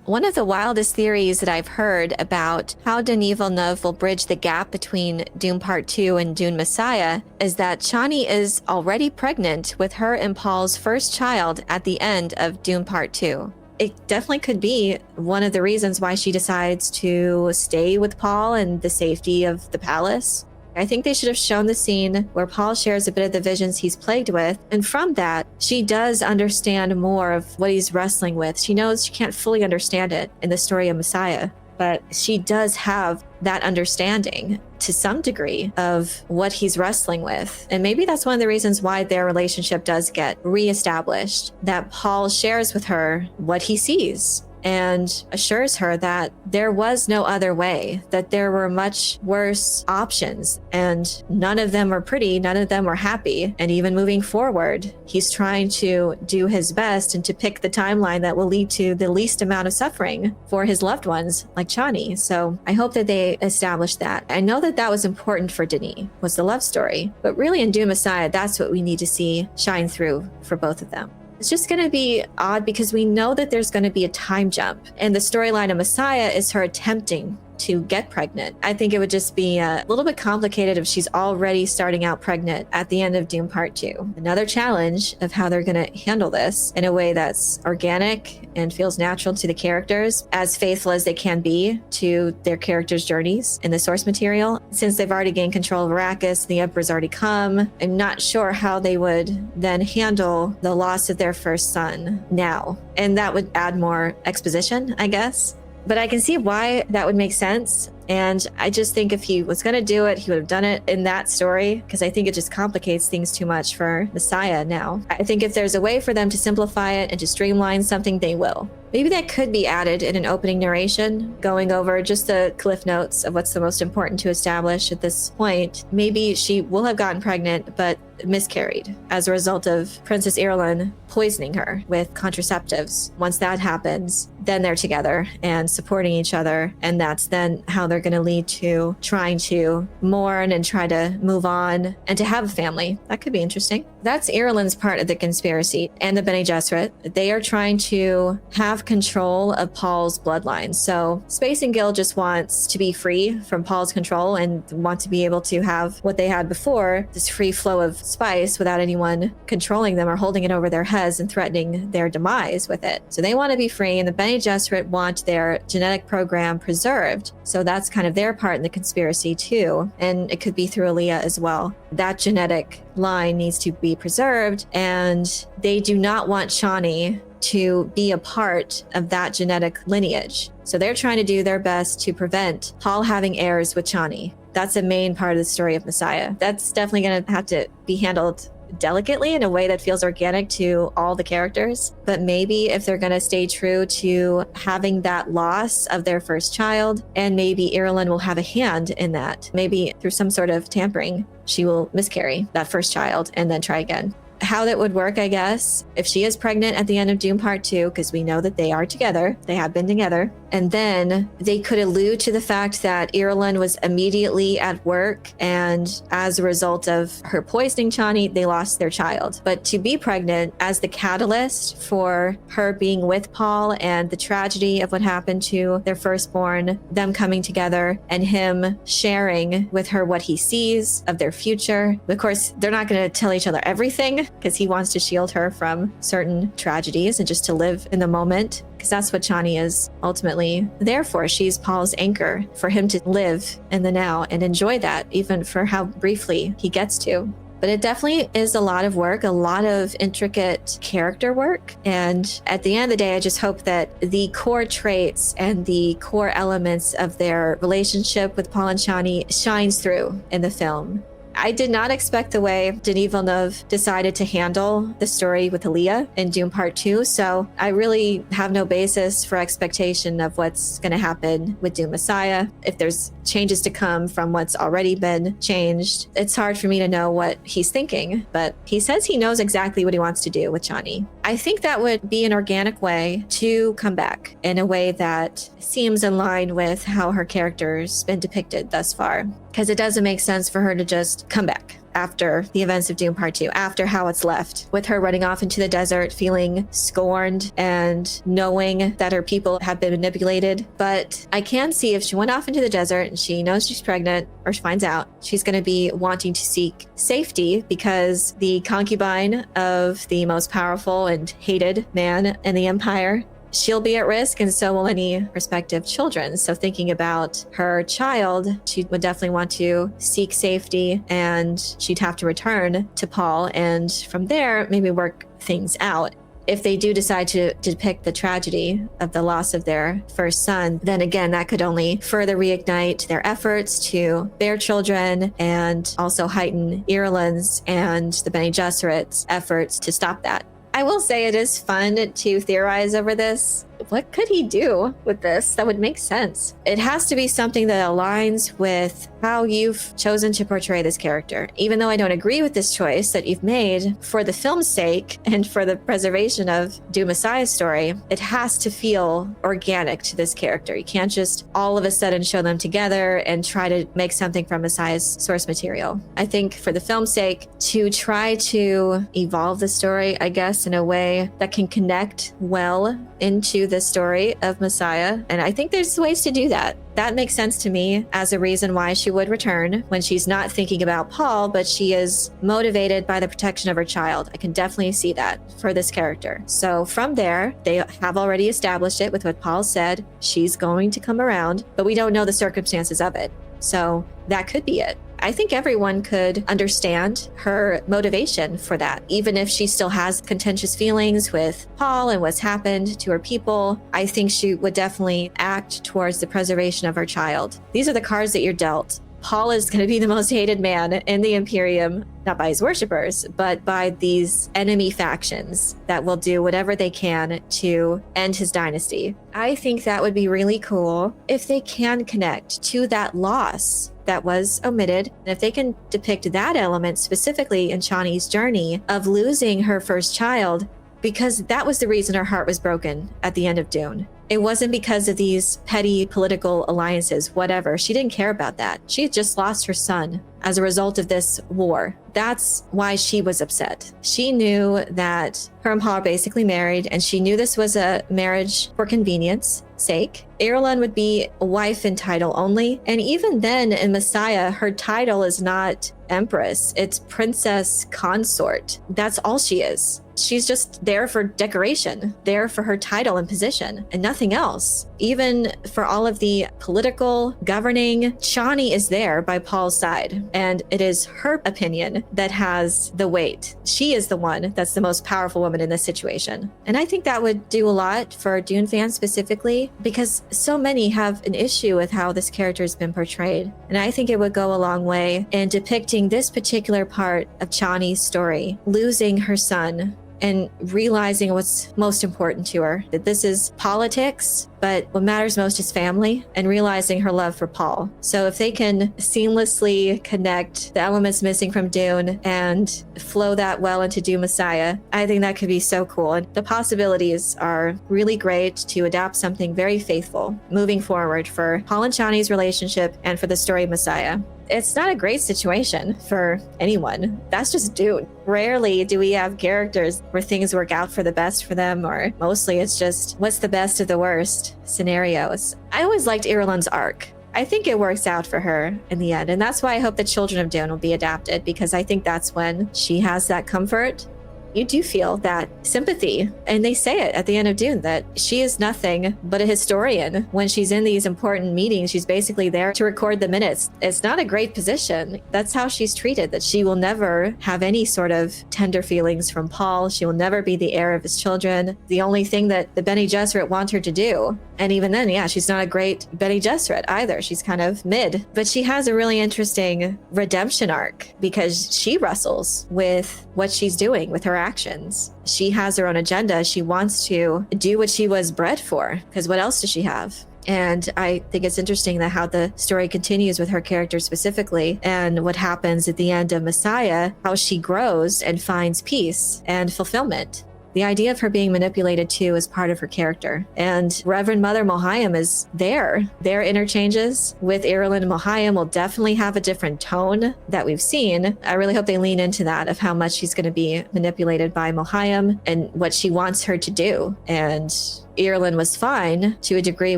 One of the wildest theories that I've heard about how Denis Villeneuve will bridge the gap between Dune Part 2 and Dune Messiah is that Chani is already pregnant with her and Paul's first child at the end of Dune Part 2. It definitely could be one of the reasons why she decides to stay with Paul and the safety of the palace. I think they should have shown the scene where Paul shares a bit of the visions he's plagued with. And from that, she does understand more of what he's wrestling with. She knows she can't fully understand it in the story of Messiah, but she does have that understanding to some degree of what he's wrestling with. And maybe that's one of the reasons why their relationship does get reestablished, that Paul shares with her what he sees and assures her that there was no other way, that there were much worse options, and none of them were pretty, none of them were happy. And even moving forward, he's trying to do his best and to pick the timeline that will lead to the least amount of suffering for his loved ones, like Chani. So I hope that they establish that. I know that that was important for Denis, was the love story, but really in Dune Messiah, that's what we need to see shine through for both of them. It's just going to be odd because we know that there's going to be a time jump, and the storyline of Messiah is her attempting to get pregnant. I think it would just be a little bit complicated if she's already starting out pregnant at the end of Dune Part 2. Another challenge of how they're going to handle this in a way that's organic and feels natural to the characters, as faithful as they can be to their characters' journeys in the source material. Since they've already gained control of Arrakis, the Emperor's already come, I'm not sure how they would then handle the loss of their first son now. And that would add more exposition, I guess. But I can see why that would make sense. And I just think if he was going to do it, he would have done it in that story, because I think it just complicates things too much for Messiah now. I think if there's a way for them to simplify it and to streamline something, they will. Maybe that could be added in an opening narration, going over just the cliff notes of what's the most important to establish at this point. Maybe she will have gotten pregnant, but miscarried as a result of Princess Irulan poisoning her with contraceptives. Once that happens, then they're together and supporting each other. And that's then how they're going to lead to trying to mourn and try to move on and to have a family. That could be interesting. That's Irulan's part of the conspiracy and the Bene Gesserit. They are trying to have control of Paul's bloodline. So Space and Gil just wants to be free from Paul's control and want to be able to have what they had before, this free flow of spice without anyone controlling them or holding it over their heads and threatening their demise with it. So they want to be free, and the Bene Gesserit want their genetic program preserved. So that's kind of their part in the conspiracy too. And it could be through Aaliyah as well. That genetic line needs to be preserved, and they do not want Chani to be a part of that genetic lineage. So they're trying to do their best to prevent Paul having heirs with Chani. That's a main part of the story of Messiah. That's definitely going to have to be handled delicately in a way that feels organic to all the characters. But maybe if they're going to stay true to having that loss of their first child, and maybe Irulan will have a hand in that. Maybe through some sort of tampering, she will miscarry that first child and then try again. How that would work, I guess, if she is pregnant at the end of Dune Part 2, because we know that they are together, they have been together, and then they could allude to the fact that Irulan was immediately at work, and as a result of her poisoning Chani, they lost their child. But to be pregnant as the catalyst for her being with Paul and the tragedy of what happened to their firstborn, them coming together and him sharing with her what he sees of their future. Of course, they're not going to tell each other everything, because he wants to shield her from certain tragedies and just to live in the moment, because that's what Chani is ultimately there for. She's Paul's anchor, for him to live in the now and enjoy that, even for how briefly he gets to. But it definitely is a lot of work, a lot of intricate character work. And at the end of the day, I just hope that the core traits and the core elements of their relationship with Paul and Chani shines through in the film. I did not expect the way Denis Villeneuve decided to handle the story with Aaliyah in Dune Part 2, so I really have no basis for expectation of what's going to happen with Dune Messiah. If there's changes to come from what's already been changed, it's hard for me to know what he's thinking, but he says he knows exactly what he wants to do with Chani. I think that would be an organic way to come back in a way that seems in line with how her character's been depicted thus far, because it doesn't make sense for her to just come back after the events of Dune Part 2, after how it's left, with her running off into the desert, feeling scorned and knowing that her people have been manipulated. But I can see if she went off into the desert and she knows she's pregnant, or she finds out, she's going to be wanting to seek safety because the concubine of the most powerful and hated man in the Empire, she'll be at risk, and so will any prospective children. So thinking about her child, she would definitely want to seek safety, and she'd have to return to Paul, and from there, maybe work things out. If they do decide to depict the tragedy of the loss of their first son, then again, that could only further reignite their efforts to bear children and also heighten Irulan's and the Bene Gesserit's efforts to stop that. I will say it is fun to theorize over this. What could he do with this that would make sense? It has to be something that aligns with how you've chosen to portray this character. Even though I don't agree with this choice that you've made for the film's sake and for the preservation of Dune Messiah's story, it has to feel organic to this character. You can't just all of a sudden show them together and try to make something from Messiah's source material. I think for the film's sake, to try to evolve the story, I guess, in a way that can connect well into the story of Messiah. And I think there's ways to do that. That makes sense to me as a reason why she would return when she's not thinking about Paul, but she is motivated by the protection of her child. I can definitely see that for this character. So from there, they have already established it with what Paul said. She's going to come around, but we don't know the circumstances of it. So that could be it. I think everyone could understand her motivation for that, even if she still has contentious feelings with Paul and what's happened to her people. I think she would definitely act towards the preservation of her child. These are the cards that you're dealt. Paul is going to be the most hated man in the Imperium, not by his worshippers, but by these enemy factions that will do whatever they can to end his dynasty. I think that would be really cool if they can connect to that loss that was omitted. And if they can depict that element specifically in Chani's journey of losing her first child, because that was the reason her heart was broken at the end of Dune. It wasn't because of these petty political alliances, whatever. She didn't care about that. She had just lost her son as a result of this war. That's why she was upset. She knew that her and Paul are basically married, and she knew this was a marriage for convenience sake. Irulan would be a wife in title only. And even then in Messiah, her title is not Empress, it's Princess Consort. That's all she is. She's just there for decoration, there for her title and position, and nothing else. Even for all of the political governing, Chani is there by Paul's side, and it is her opinion that has the weight. She is the one that's the most powerful woman in this situation. And I think that would do a lot for Dune fans specifically, because so many have an issue with how this character has been portrayed. And I think it would go a long way in depicting this particular part of Chani's story, losing her son, and realizing what's most important to her, that this is politics, but what matters most is family, and realizing her love for Paul. So if they can seamlessly connect the elements missing from Dune and flow that well into Dune Messiah, I think that could be so cool. And the possibilities are really great to adapt something very faithful moving forward for Paul and Chani's relationship and for the story of Messiah. It's not a great situation for anyone. That's just Dune. Rarely do we have characters where things work out for the best for them, or mostly it's just what's the best of the worst scenarios. I always liked Irulan's arc. I think it works out for her in the end. And that's why I hope the Children of Dune will be adapted, because I think that's when she has that comfort. You do feel that sympathy. And they say it at the end of Dune that she is nothing but a historian. When she's in these important meetings, she's basically there to record the minutes. It's not a great position. That's how she's treated, that she will never have any sort of tender feelings from Paul. She will never be the heir of his children. The only thing that the Bene Gesserit want her to do. And even then, yeah, she's not a great Bene Gesserit either. She's kind of mid. But she has a really interesting redemption arc because she wrestles with what she's doing with her actions. She has her own agenda. She wants to do what she was bred for, because what else does she have? And I think it's interesting that how the story continues with her character specifically, and what happens at the end of Messiah, how she grows and finds peace and fulfillment. The idea of her being manipulated too is part of her character. And Reverend Mother Mohayim is there. Their interchanges with Irulan and Mohayim will definitely have a different tone that we've seen. I really hope they lean into that, of how much she's going to be manipulated by Mohayim and what she wants her to do. And Irulan was fine to a degree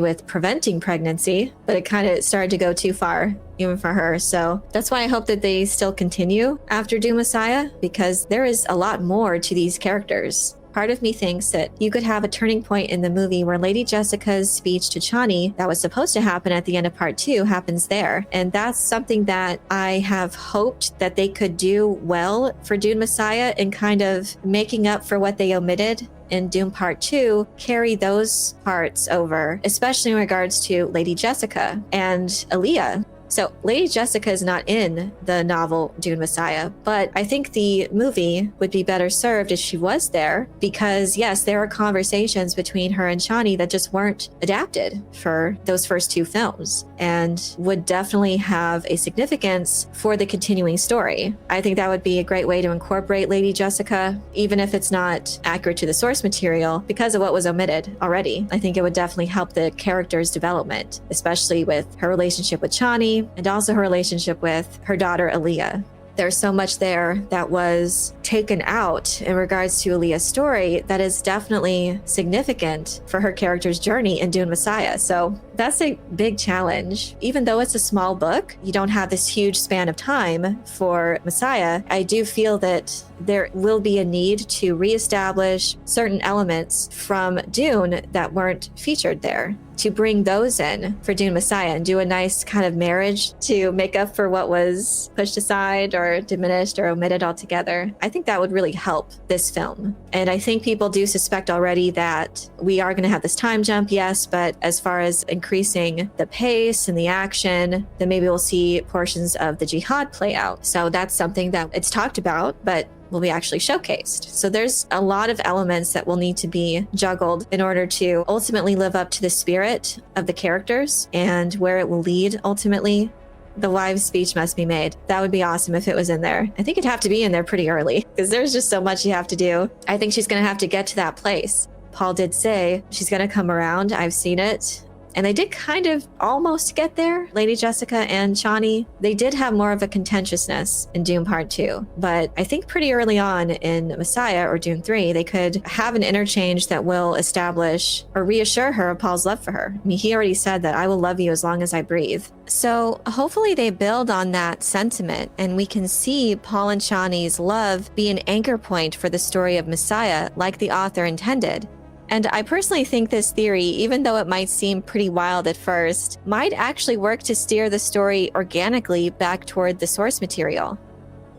with preventing pregnancy, but it kind of started to go too far, even for her. So that's why I hope that they still continue after Dune Messiah, because there is a lot more to these characters. Part of me thinks that you could have a turning point in the movie where Lady Jessica's speech to Chani that was supposed to happen at the end of part 2 happens there. And that's something that I have hoped that they could do well for Dune Messiah, in kind of making up for what they omitted in Dune Part 2, carry those parts over, especially in regards to Lady Jessica and Aaliyah. So Lady Jessica is not in the novel Dune Messiah, but I think the movie would be better served if she was there, because yes, there are conversations between her and Chani that just weren't adapted for those first 2 films, and would definitely have a significance for the continuing story. I think that would be a great way to incorporate Lady Jessica, even if it's not accurate to the source material, because of what was omitted already. I think it would definitely help the character's development, especially with her relationship with Chani, and also her relationship with her daughter Aaliyah. There's so much there that was taken out in regards to Aaliyah's story that is definitely significant for her character's journey in Dune Messiah. So that's a big challenge. Even though it's a small book, you don't have this huge span of time for Messiah. I do feel that there will be a need to reestablish certain elements from Dune that weren't featured there, to bring those in for Dune Messiah and do a nice kind of marriage to make up for what was pushed aside or diminished or omitted altogether. I think that would really help this film. And I think people do suspect already that we are going to have this time jump, yes, but as far as increasing the pace and the action, then maybe we'll see portions of the jihad play out. So that's something that it's talked about, but will be actually showcased. So there's a lot of elements that will need to be juggled in order to ultimately live up to the spirit of the characters and where it will lead ultimately. The wives' speech must be made. That would be awesome if it was in there. I think it'd have to be in there pretty early, because there's just so much you have to do. I think she's going to have to get to that place. Paul did say she's going to come around. I've seen it. And they did kind of almost get there. Lady Jessica and Chani, they did have more of a contentiousness in Dune Part 2. But I think pretty early on in Messiah or Dune 3, they could have an interchange that will establish or reassure her of Paul's love for her. I mean, he already said that I will love you as long as I breathe. So hopefully they build on that sentiment and we can see Paul and Chani's love be an anchor point for the story of Messiah like the author intended. And I personally think this theory, even though it might seem pretty wild at first, might actually work to steer the story organically back toward the source material.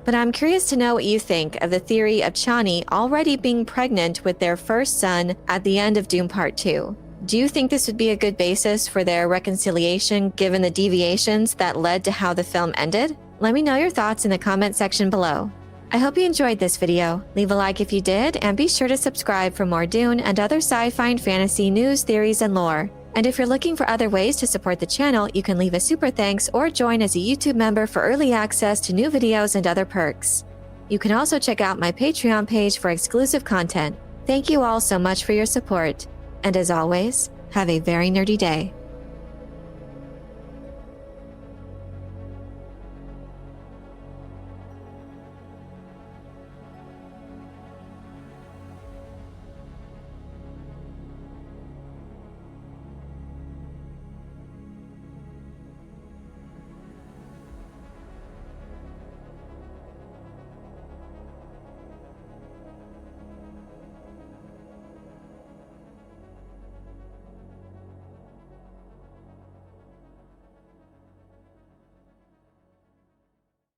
But I'm curious to know what you think of the theory of Chani already being pregnant with their first son at the end of Dune Part 2. Do you think this would be a good basis for their reconciliation given the deviations that led to how the film ended? Let me know your thoughts in the comment section below. I hope you enjoyed this video. Leave a like if you did, and be sure to subscribe for more Dune and other sci-fi and fantasy news, theories, and lore. And if you're looking for other ways to support the channel, you can leave a super thanks or join as a YouTube member for early access to new videos and other perks. You can also check out my Patreon page for exclusive content. Thank you all so much for your support. And as always, have a very nerdy day.